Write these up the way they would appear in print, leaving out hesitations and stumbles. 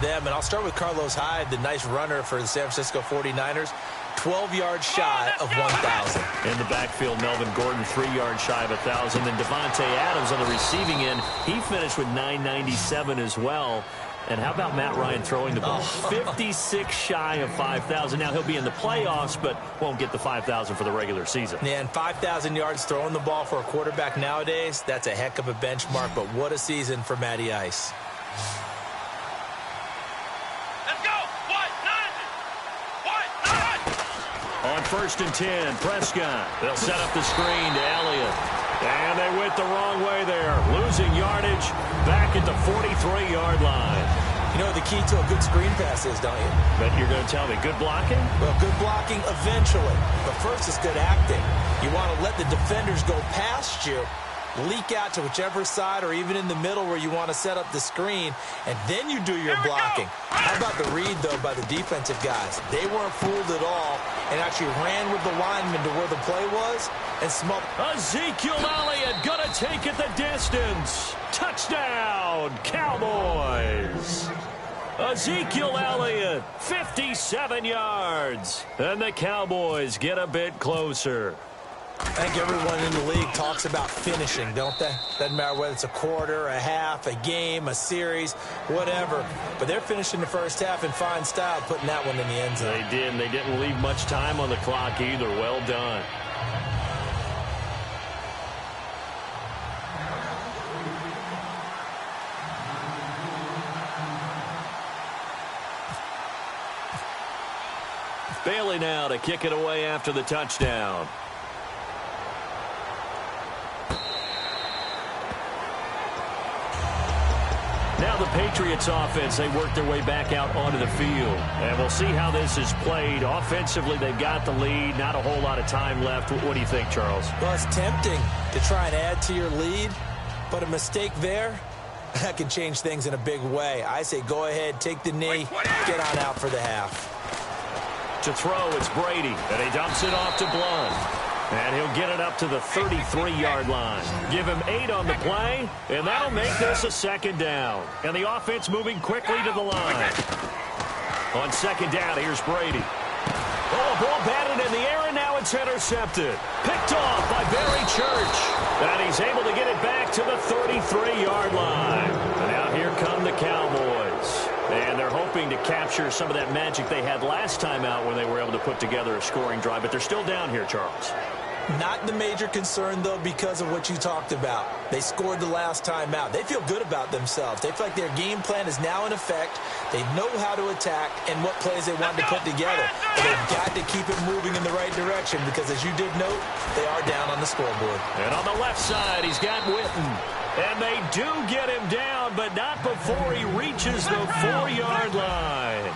Them, and I'll start with Carlos Hyde, the nice runner for the San Francisco 49ers. 12 yards shy of 1,000. In the backfield, Melvin Gordon 3 yards shy of 1,000. And Devontae Adams on the receiving end, he finished with 997 as well. And how about Matt Ryan throwing the ball? 56 shy of 5,000. Now he'll be in the playoffs, but won't get the 5,000 for the regular season. Yeah, and 5,000 yards throwing the ball for a quarterback nowadays, that's a heck of a benchmark. But what a season for Matty Ice. On 1st and 10, Prescott. They'll set up the screen to Elliott. And they went the wrong way there. Losing yardage back at the 43-yard line. You know what the key to a good screen pass is, don't you? But you're going to tell me, good blocking? Well, good blocking eventually. But first is good acting. You want to let the defenders go past you, leak out to whichever side or even in the middle where you want to set up the screen, and then you do your blocking. How about the read, though, by the defensive guys? They weren't fooled at all and actually ran with the lineman to where the play was and smothered. Ezekiel Elliott going to take it the distance. Touchdown, Cowboys. Ezekiel Elliott, 57 yards. And the Cowboys get a bit closer. I think everyone in the league talks about finishing, don't they? Doesn't matter whether it's a quarter, a half, a game, a series, whatever. But they're finishing the first half in fine style, putting that one in the end zone. They did, and they didn't leave much time on the clock either. Well done. Bailey now to kick it away after the touchdown. Now the Patriots offense, they work their way back out onto the field. And we'll see how this is played. Offensively, they've got the lead. Not a whole lot of time left. What do you think, Charles? Well, it's tempting to try and add to your lead, but a mistake there, that can change things in a big way. I say go ahead, take the knee, get on out for the half. To throw, it's Brady, and he dumps it off to Blunt. And he'll get it up to the 33-yard line. Give him 8 on the play, and that'll make this a second down. And the offense moving quickly to the line. On second down, here's Brady. Oh, ball batted in the air, and now it's intercepted. Picked off by Barry Church. And he's able to get it back to the 33-yard line. And now here come the Cowboys. And they're hoping to capture some of that magic they had last time out when they were able to put together a scoring drive. But they're still down here, Charles. Not the major concern, though, because of what you talked about. They scored the last time out. They feel good about themselves. They feel like their game plan is now in effect. They know how to attack and what plays they want to put together. But they've got to keep it moving in the right direction because, as you did note, they are down on the scoreboard. And on the left side, he's got Witten. And they do get him down, but not before he reaches the 4-yard line.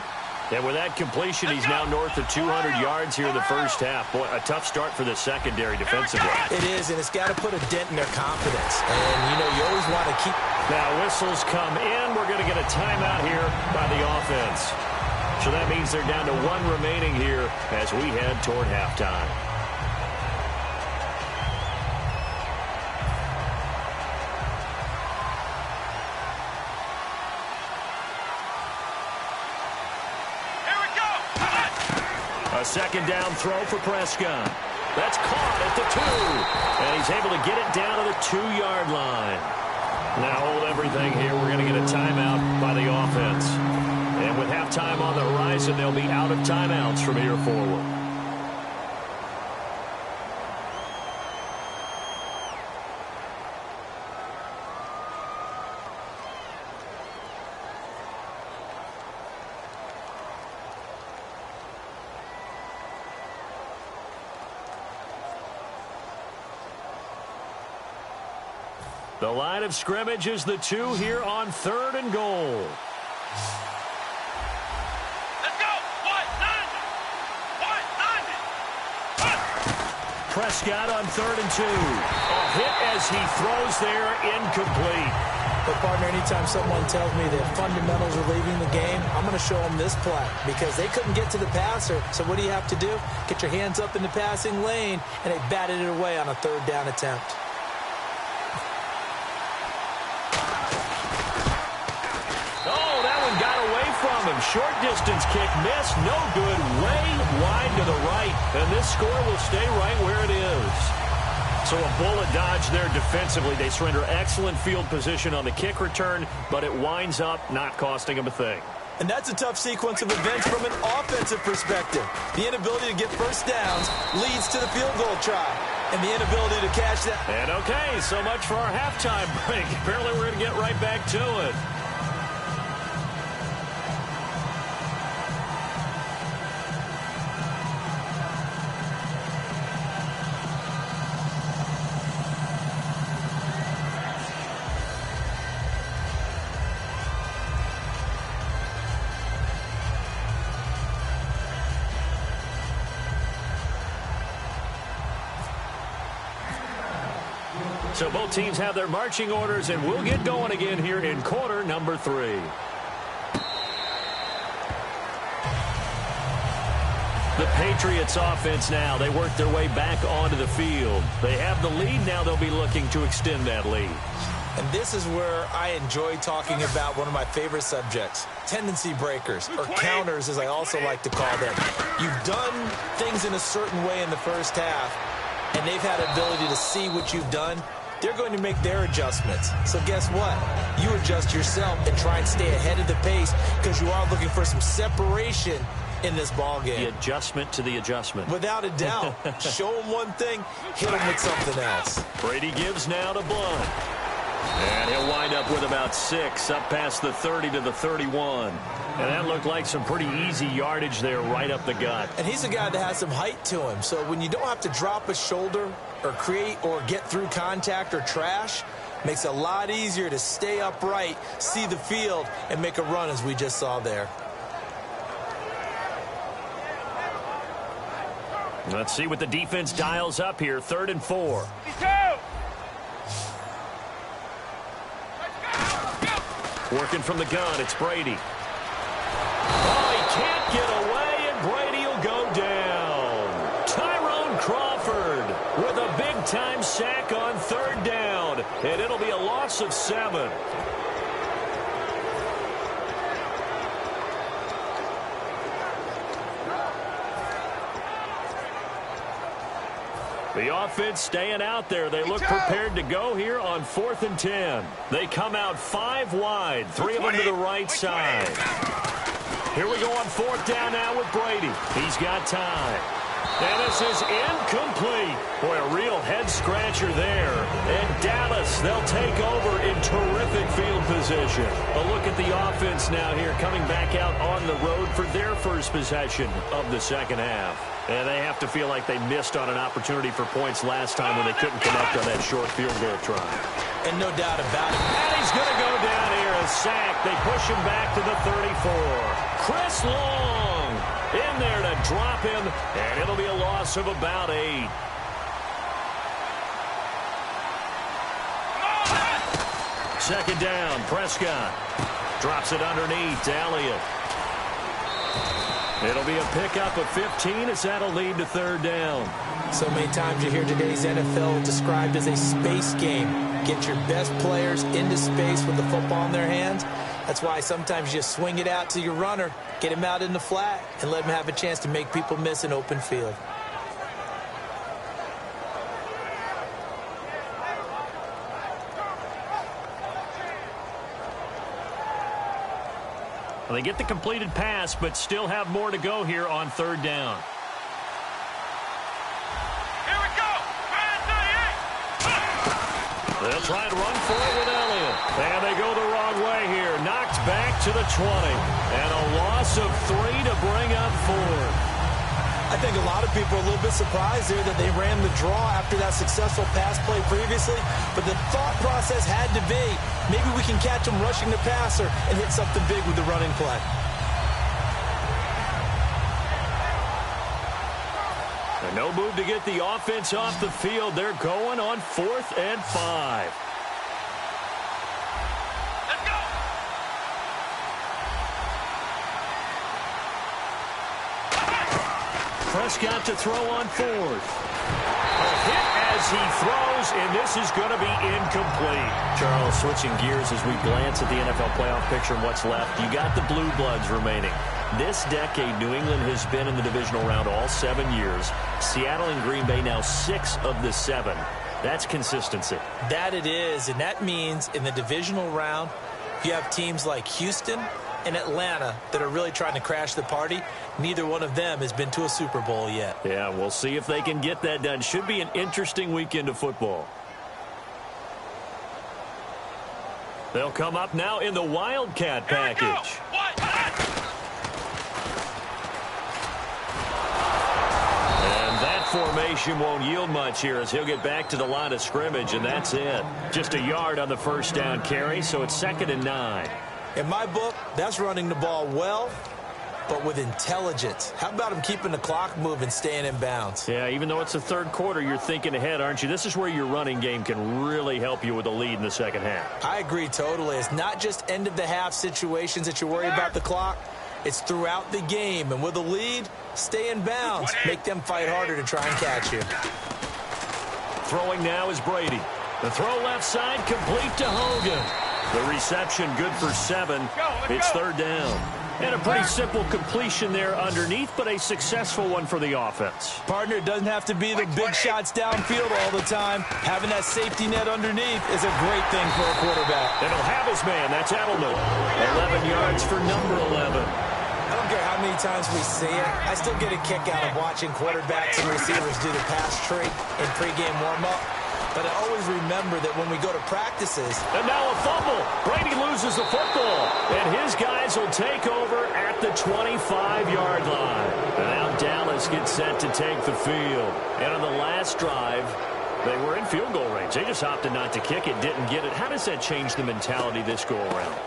And with that completion, he's now north of 200 yards here in the first half. Boy, a tough start for the secondary defensively. It is, and it's got to put a dent in their confidence. And, you know, you always want to keep... Now, whistles come in. We're going to get a timeout here by the offense. So that means they're down to 1 remaining here as we head toward halftime. A second down throw for Prescott. That's caught at the 2. And he's able to get it down to the 2-yard line. Now hold everything here. We're going to get a timeout by the offense. And with halftime on the horizon, they'll be out of timeouts from here forward. The line of scrimmage is the 2 here on 3rd and goal. Let's go! Prescott on 3rd and 2. A hit as he throws there, incomplete. But, partner, anytime someone tells me that fundamentals are leaving the game, I'm going to show them this play because they couldn't get to the passer. So what do you have to do? Get your hands up in the passing lane, and they batted it away on a 3rd down attempt. short distance kick missed. No good. Way wide to the right. And this score will stay right where it is. So a bullet dodge there defensively. They surrender excellent field position on the kick return, but it winds up not costing them a thing. And that's a tough sequence of events from an offensive perspective. The inability to get first downs leads to the field goal try. And the inability to catch that. And okay, so much for our halftime break. Apparently we're going to get right back to it. So both teams have their marching orders, and we'll get going again here in quarter number 3. The Patriots offense now. They work their way back onto the field. They have the lead. Now they'll be looking to extend that lead. And this is where I enjoy talking about one of my favorite subjects, tendency breakers, or counters as I also like to call them. You've done things in a certain way in the first half, and they've had the ability to see what you've done. They're going to make their adjustments. So guess what? You adjust yourself and try and stay ahead of the pace because you are looking for some separation in this ball game. The adjustment to the adjustment. Without a doubt. Show them one thing, hit them with something else. Brady gives now to Blunt. And he'll wind up with about 6 up past the 30 to the 31. And that looked like some pretty easy yardage there right up the gut. And he's a guy that has some height to him. So when you don't have to drop a shoulder or create or get through contact or trash, makes it a lot easier to stay upright, see the field, and make a run as we just saw there. Let's see what the defense dials up here. 3rd and 4. Working from the gun, it's Brady. Oh, he can't get away, and Brady will go down. Tyrone Crawford with a big-time sack on 3rd down, and it'll be a loss of 7. The offense staying out there. They look prepared to go here on 4th and 10. They come out 5 wide, 3 of them to the right side. Here we go on 4th down now with Brady. He's got time. And this is incomplete. Boy, a real head-scratcher there. And Dallas, they'll take over in terrific field position. A look at the offense now here, coming back out on the road for their first possession of the second half. And they have to feel like they missed on an opportunity for points last time when they couldn't connect on that short field goal try. And no doubt about it. And he's going to go down here, a sack. They push him back to the 34. Chris Long in there to drop him, and it'll be a loss of about 8. Second down, Prescott drops it underneath to Elliott. It'll be a pickup of 15 as that'll lead to 3rd down. So many times you hear today's NFL described as a space game. Get your best players into space with the football in their hands. That's why sometimes you swing it out to your runner, get him out in the flat, and let him have a chance to make people miss an open field. Well, they get the completed pass, but still have more to go here on 3rd down. Here we go. They'll try and run for it with Elliott. And they go the wrong way here. Knocked back to the 20. And a loss of 3 to bring up 4. I think a lot of people are a little bit surprised there that they ran the draw after that successful pass play previously. But the thought process had to be, maybe we can catch them rushing the passer and hit something big with the running play. And no move to get the offense off the field. They're going on 4th and 5. Prescott to throw on 4th. A hit as he throws, and this is going to be incomplete. Charles, switching gears as we glance at the NFL playoff picture and what's left. You got the Blue Bloods remaining. This decade, New England has been in the divisional round all 7 years. Seattle and Green Bay now 6 of the 7. That's consistency. That it is, and that means in the divisional round, you have teams like Houston and Atlanta that are really trying to crash the party. Neither one of them has been to a Super Bowl yet. Yeah, we'll see if they can get that done. Should be an interesting weekend of football. They'll come up now in the Wildcat package. And that formation won't yield much here as he'll get back to the line of scrimmage, and that's it. Just a yard on the first down carry, so it's 2nd and 9. In my book, that's running the ball well, but with intelligence. How about him keeping the clock moving, staying in bounds? Yeah, even though it's the third quarter, you're thinking ahead, aren't you? This is where your running game can really help you with a lead in the second half. I agree totally. It's not just end-of-the-half situations that you worry about the clock. It's throughout the game. And with a lead, stay in bounds. Make them fight harder to try and catch you. Throwing now is Brady. The throw left side, complete to Hogan. The reception good for 7. It's 3rd down. And a pretty simple completion there underneath, but a successful one for the offense. Partner, it doesn't have to be the big shots downfield all the time. Having that safety net underneath is a great thing for a quarterback. And he'll have his man. That's Edelman. 11 yards for number 11. I don't care how many times we see it. I still get a kick out of watching quarterbacks and receivers do the pass trick in pregame warm-up. But I always remember that when we go to practices. And now a fumble. Brady loses the football. And his guys will take over at the 25-yard line. And now Dallas gets set to take the field. And on the last drive, they were in field goal range. They just opted not to kick it, didn't get it. How does that change the mentality this go-around?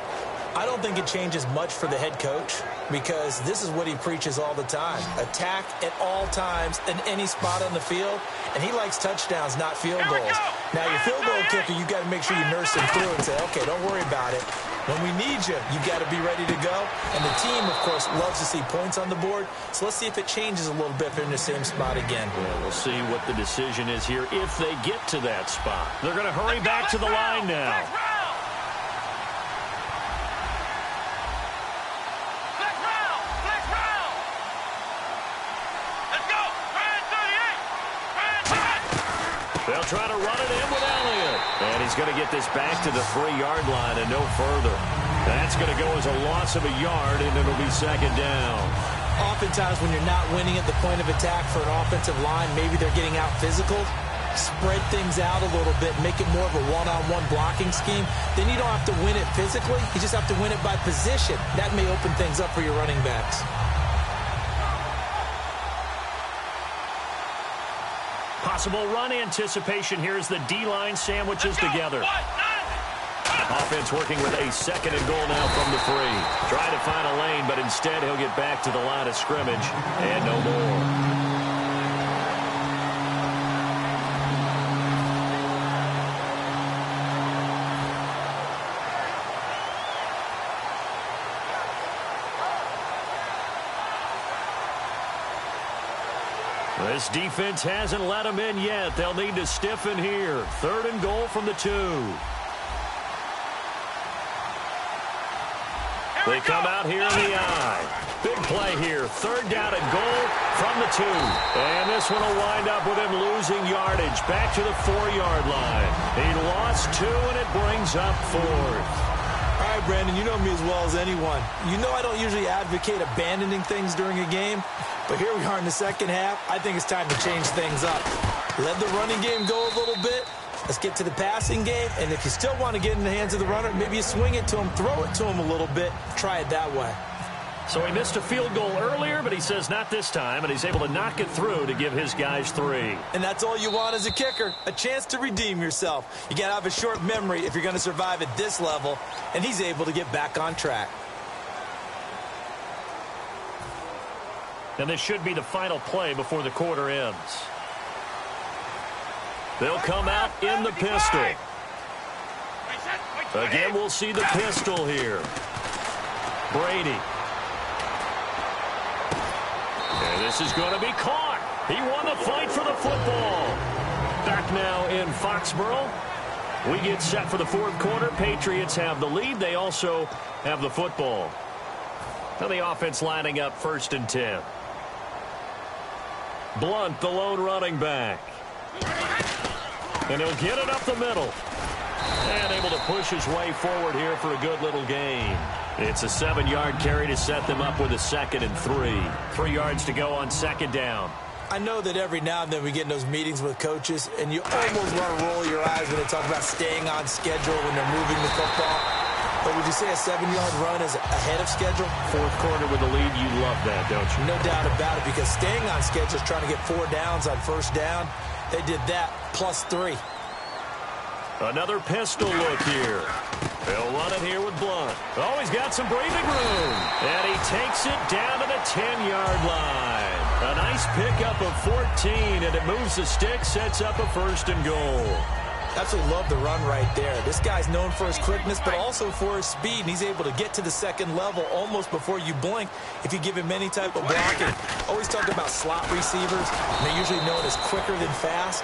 I don't think it changes much for the head coach because this is what he preaches all the time. Attack at all times in any spot on the field, and he likes touchdowns, not field goals. Now, your field goal kicker, you got to make sure you nurse him through and say, okay, don't worry about it. When we need you, you got to be ready to go. And the team, of course, loves to see points on the board. So let's see if it changes a little bit if they're in the same spot again. Well, we'll see what the decision is here if they get to that spot. They're going to hurry back to the line now. They'll try to run it in with Elliott. And he's going to get this back to the 3-yard line and no further. That's going to go as a loss of a yard, and it'll be 2nd down. Oftentimes when you're not winning at the point of attack for an offensive line, maybe they're getting out physical. Spread things out a little bit, make it more of a one-on-one blocking scheme. Then you don't have to win it physically. You just have to win it by position. That may open things up for your running backs. Possible run anticipation here as the D-line sandwiches together. Offense working with a 2nd and goal now from the 3. Trying to find a lane, but instead he'll get back to the line of scrimmage and no more. This defense hasn't let them in yet. They'll need to stiffen here. 3rd and goal from the 2. They come out here in the eye. Big play here. 3rd down and goal from the 2. And this one will wind up with him losing yardage. Back to the 4-yard line. He lost 2, and it brings up 4th. All right, Brandon, you know me as well as anyone. You know I don't usually advocate abandoning things during a game, but here we are in the second half. I think it's time to change things up. Let the running game go a little bit. Let's get to the passing game, and if you still want to get in the hands of the runner, maybe you swing it to him, throw it to him a little bit, try it that way. So he missed a field goal earlier, but he says not this time, and he's able to knock it through to give his guys 3. And that's all you want as a kicker, a chance to redeem yourself. You got to have a short memory if you're going to survive at this level, and he's able to get back on track. And this should be the final play before the quarter ends. They'll come out in the pistol. Again, we'll see the pistol here. Brady. And this is going to be caught. He won the fight for the football. Back now in Foxborough. We get set for the fourth quarter. Patriots have the lead. They also have the football. Now the offense lining up 1st and 10. Blunt, the lone running back. And he'll get it up the middle. And able to push his way forward here for a good little gain. It's a 7-yard carry to set them up with a 2nd and 3. 3 yards to go on 2nd down. I know that every now and then we get in those meetings with coaches, and you almost want to roll your eyes when they talk about staying on schedule when they're moving the football. But would you say a 7-yard run is ahead of schedule? Fourth quarter with the lead, you love that, don't you? No doubt about it, because staying on schedule is trying to get 4 downs on 1st down. They did that plus 3. Another pistol look here. They'll run it here with Blunt. Oh, he's got some breathing room. And he takes it down to the 10-yard line. A nice pickup of 14, and it moves the stick, sets up a 1st and goal. Absolutely love the run right there. This guy's known for his quickness, but also for his speed, and he's able to get to the 2nd level almost before you blink if you give him any type of blocking. Always talk about slot receivers, and they're usually known as quicker than fast.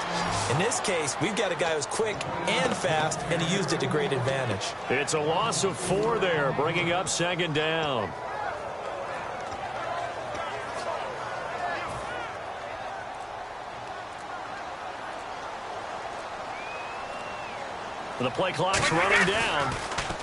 In this case, we've got a guy who's quick and fast, and he used it to great advantage. It's a loss of 4 there, bringing up 2nd down. The play clock's running down.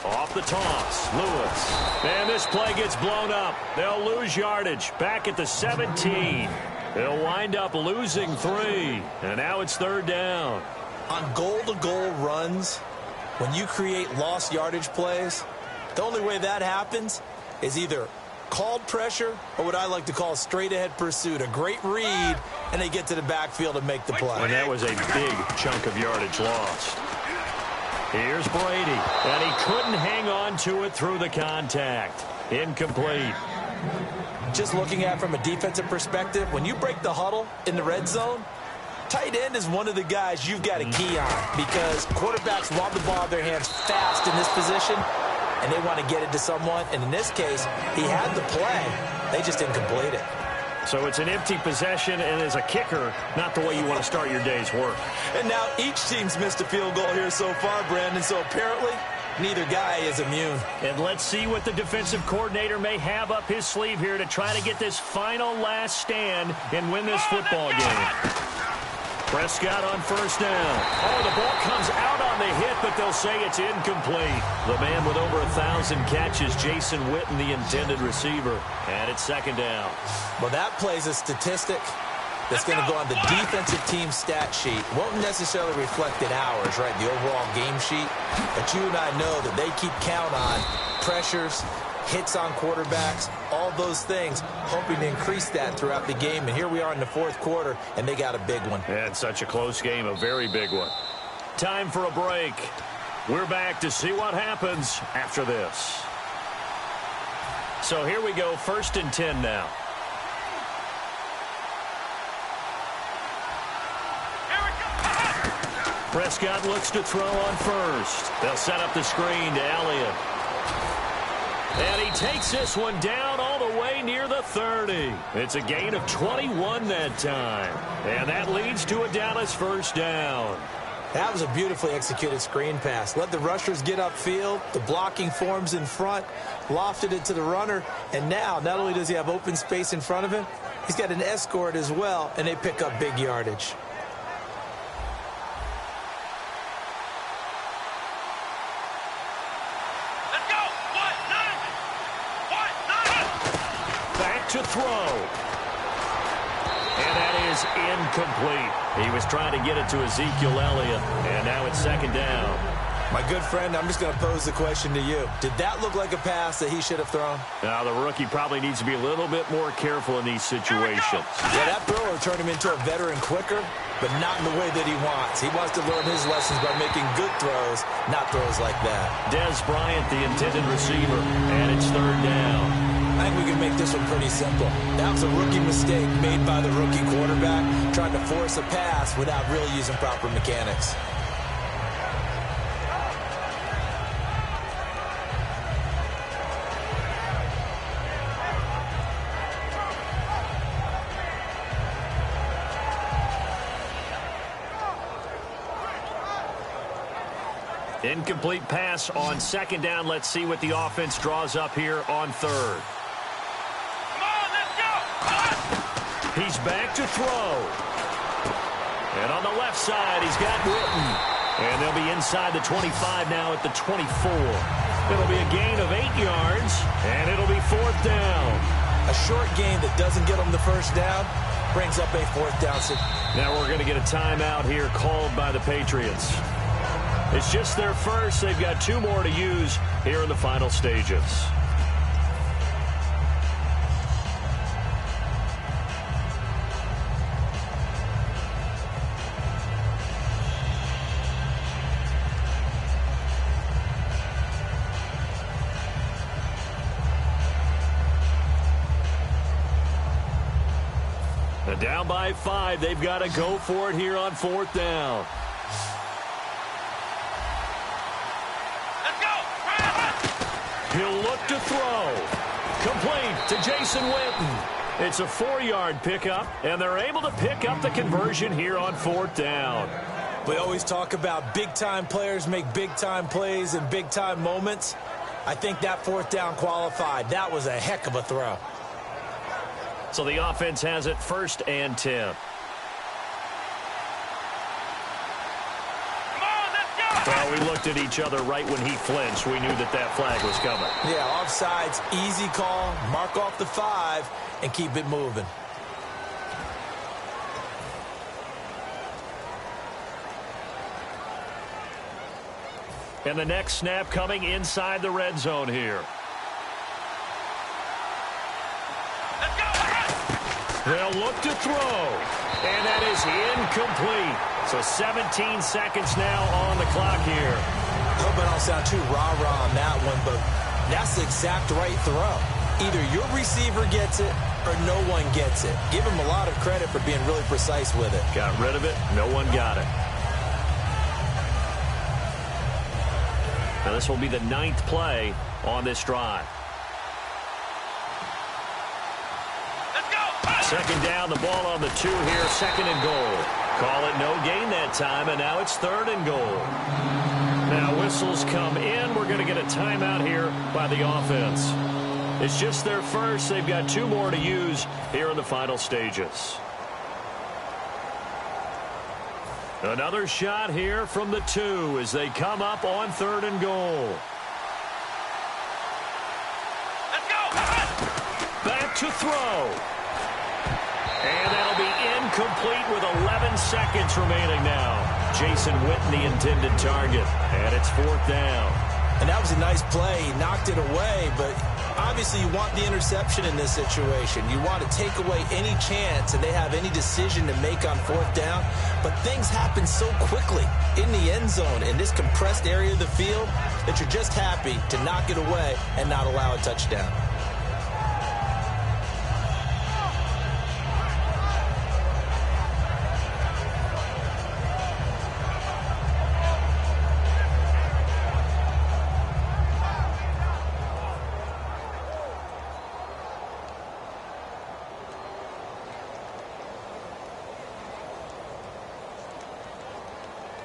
Off the toss, Lewis. And this play gets blown up. They'll lose yardage. Back at the 17. They'll wind up losing 3. And now it's 3rd down. On goal-to-goal runs, when you create lost yardage plays, the only way that happens is either called pressure or what I like to call straight-ahead pursuit. A great read, and they get to the backfield and make the play. And that was a big chunk of yardage lost. Here's Brady, and he couldn't hang on to it through the contact. Incomplete. Just looking at it from a defensive perspective, when you break the huddle in the red zone, tight end is one of the guys you've got to key on because quarterbacks want the ball in their hands fast in this position, and they want to get it to someone. And in this case, he had the play. They just didn't complete it. So it's an empty possession, and as a kicker, not the way you want to start your day's work. And now each team's missed a field goal here so far, Brandon, so apparently neither guy is immune. And let's see what the defensive coordinator may have up his sleeve here to try to get this final last stand and win this football game. Prescott on 1st down. Oh, the ball comes out on the hit, but they'll say it's incomplete. The man with over 1,000 catches, Jason Witten, the intended receiver. And it's 2nd down. Well, that plays a statistic that's going to go on the defensive team stat sheet. Won't necessarily reflect in ours, right, the overall game sheet. But you and I know that they keep count on pressures, hits on quarterbacks, all those things, hoping to increase that throughout the game. And here we are in the 4th quarter, and they got a big one. And such a close game, a very big one. Time for a break. We're back to see what happens after this. So here we go, 1st and 10 now. Prescott looks to throw on 1st. They'll set up the screen to Elliott. And he takes this one down all the way near the 30. It's a gain of 21 that time. And that leads to a Dallas 1st down. That was a beautifully executed screen pass. Let the rushers get upfield. The blocking forms in front. Lofted it to the runner. And now, not only does he have open space in front of him, he's got an escort as well, and they pick up big yardage. To throw. And that is incomplete. He was trying to get it to Ezekiel Elliott, and now it's 2nd down. My good friend, I'm just going to pose the question to you. Did that look like a pass that he should have thrown? Now, the rookie probably needs to be a little bit more careful in these situations. Yeah, that thrower turned him into a veteran quicker, but not in the way that he wants. He wants to learn his lessons by making good throws, not throws like that. Dez Bryant, the intended receiver, and it's 3rd down. I think we can make this one pretty simple. That was a rookie mistake made by the rookie quarterback, trying to force a pass without really using proper mechanics. Incomplete pass on second down. Let's see what the offense draws up here on third. Come on, let's go! He's back to throw. And on the left side, he's got Witten. And they'll be inside the 25 now at the 24. It'll be a gain of 8 yards, and it'll be fourth down. A short gain that doesn't get them the first down brings up a fourth down. Now we're going to get a timeout here called by the Patriots. It's just their first. They've got 2 more to use here in the final stages. And down by 5, they've got to go for it here on fourth down. He'll look to throw. Complete to Jason Witten. It's a 4-yard pickup, and they're able to pick up the conversion here on fourth down. We always talk about big-time players make big-time plays in big-time moments. I think that fourth down qualified. That was a heck of a throw. So the offense has it 1st and 10. Well, we looked at each other right when he flinched. We knew that that flag was coming. Yeah, offsides, easy call. Mark off the 5 and keep it moving. And the next snap coming inside the red zone here. They'll look to throw. And that is incomplete. So 17 seconds now on the clock here. I hope I don't sound too rah-rah on that one, but that's the exact right throw. Either your receiver gets it or no one gets it. Give him a lot of credit for being really precise with it. Got rid of it. No one got it. Now this will be the 9th play on this drive. Second down, the ball on the 2 here, 2nd and goal. Call it no gain that time, and now it's 3rd and goal. Now whistles come in. We're going to get a timeout here by the offense. It's just their first. They've got 2 more to use here in the final stages. Another shot here from the 2 as they come up on 3rd and goal. Let's go! Back to throw. And that'll be incomplete with 11 seconds remaining now. Jason Witten, the intended target. And it's 4th down. And that was a nice play. He knocked it away, but obviously you want the interception in this situation. You want to take away any chance and they have any decision to make on 4th down. But things happen so quickly in the end zone in this compressed area of the field that you're just happy to knock it away and not allow a touchdown.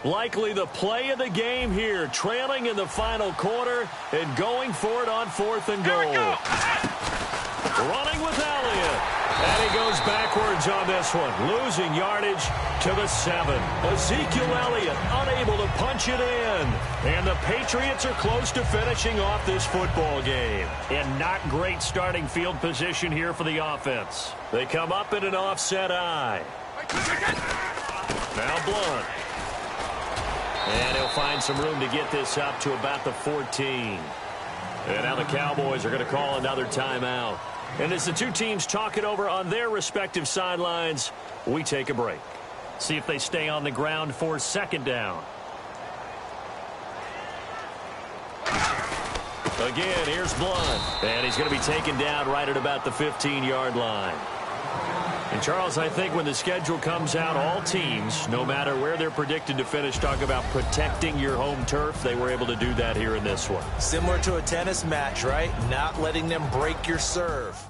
Likely the play of the game here, trailing in the final quarter and going for it on 4th and goal. Running with Elliott. And he goes backwards on this one, losing yardage to the 7. Ezekiel Elliott unable to punch it in. And the Patriots are close to finishing off this football game. And not great starting field position here for the offense. They come up in an offset eye. Now Blunt. And he'll find some room to get this up to about the 14. And now the Cowboys are going to call another timeout. And as the 2 teams talk it over on their respective sidelines, we take a break. See if they stay on the ground for 2nd down. Again, here's Blunt. And he's going to be taken down right at about the 15-yard line. And, Charles, I think when the schedule comes out, all teams, no matter where they're predicted to finish, talk about protecting your home turf. They were able to do that here in this one. Similar to a tennis match, right? Not letting them break your serve.